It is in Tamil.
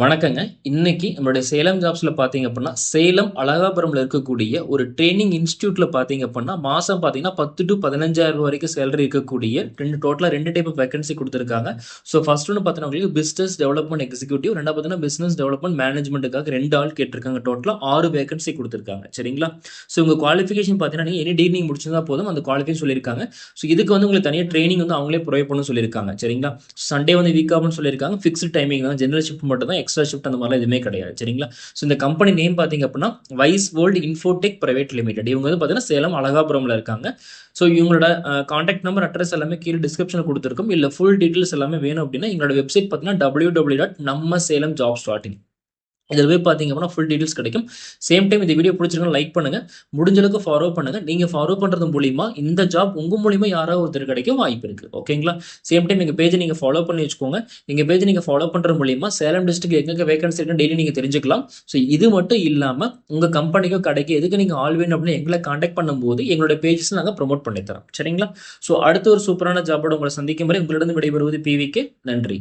வணக்கங்க. இன்னைக்கு நம்மளுடைய சேலம் ஜாப்ஸ்ல பார்த்தீங்க அப்படின்னா, சேலம் அழகாபுரம்ல இருக்கக்கூடிய ஒரு ட்ரெய்னிங் இன்ஸ்டிடியூட்ல பார்த்தீங்க அப்படின்னா, மாசம் பார்த்தீங்கன்னா 10 டூ 15,000 வரைக்கும் சேலரி இருக்கக்கூடிய டோட்டலா 2 டைப் ஆஃப் வேக்கன்சி குடுத்துருக்காங்க. ஸோ ஃபர்ஸ்ட் ஒன்னு பார்த்தீங்கன்னா, உங்களுக்கு பிசினஸ் டெவலப்மென்ட் எக்ஸிக்யூட்டிவ், 2வது பார்த்தீங்கன்னா பிசினஸ் டெவலப்மென்ட் மேனேஜ்மென்ட்க்காக 2 ஆள் கேட்டிருக்காங்க. டோட்டலா 6 வேக்கன்சி குடுத்துருக்காங்க. சரிங்களா? ஸோ உங்க குவாலிஃபிகேஷன் பார்த்தீங்கன்னா, நீங்க எனி டிகிரி நீங்க முடிச்சிருந்தா போதும். அந்த குவாலிஃபிகேஷன் சொல்லியிருக்காங்க. ஸோ இதுக்கு வந்து உங்களுக்கு தனியா ட்ரெய்னிங் வந்து அவங்களே ப்ரொவைட் பண்ணணும்னு சொல்லியிருக்காங்க. சரிங்களா? சண்டே வந்து வீக் ஆஃப்னு சொல்லியிருக்காங்க. ஃபிக்ஸ்டு டைமிங் தான். ஜெனரல் ஷிஃப்ட் மட்டும் தான். எக்ஸ்ட்ரா ஷிஃப்ட் அந்த மாதிரிலாம் எதுவுமே கிடையாது. சரிங்களா? ஸோ இந்த கம்பெனி நேம் பார்த்தீங்க அப்படின்னா Wise World Infotech private limited. இவங்க வந்து பார்த்தீங்கன்னா சேலம் அழகாபுரம்ல இருக்காங்க. ஸோ இவங்களோட கான்டாக்ட் நம்பர் அட்ரஸ் எல்லாமே கீழே டிஸ்கிரிப்ஷனில் கொடுத்துருக்கும். இல்லை ஃபுல் டீட்டெயில்ஸ் எல்லாமே வேணும் அப்படின்னா எங்களோட வெப்சைட் பார்த்தீங்கன்னா www.nammasalemjobs.in. இதில் போய் பார்த்தீங்க அப்படின்னா ஃபுல் டீட்டெயில்ஸ் கிடைக்கும். சேம் டைம் இந்த வீடியோ பிடிச்சிருக்கா லைக் பண்ணுங்க. முடிஞ்ச அளவுக்கு ஃபாலோ பண்ணுங்க. நீங்க ஃபாலோ பண்றது மூலியமா இந்த ஜாப் உங்க மூலியமா யாராவது ஒருத்தர் கிடைக்க வாய்ப்பு இருக்கு. ஓகேங்களா? சேம் டைம் எங்க பேஜை நீங்க ஃபாலோ பண்ணி வச்சுக்கோங்க. எங்க பேஜை நீங்க ஃபாலோ பண்றது மூலியமா சேலம் டிஸ்ட்ரிக்ட் எங்க வேகன்சி இருக்குன்னு டெய்லி நீங்க தெரிஞ்சுக்கலாம். ஸோ இது மட்டும் இல்லாம உங்க கம்பெனிக்கோ கடைக்கு எதுக்கு நீங்க ஆள் வேணும் அப்படின்னு எங்களை கான்டாக்ட் பண்ணும்போது எங்களோட பேஜஸ் நாங்கள் ப்ரொமோட் பண்ணி தரோம். சரிங்களா? ஸோ அடுத்த ஒரு சூப்பரான ஜாபோட உங்களை சந்திக்கும் வரை உங்களிடம் விடைபெறுவது PVK. நன்றி.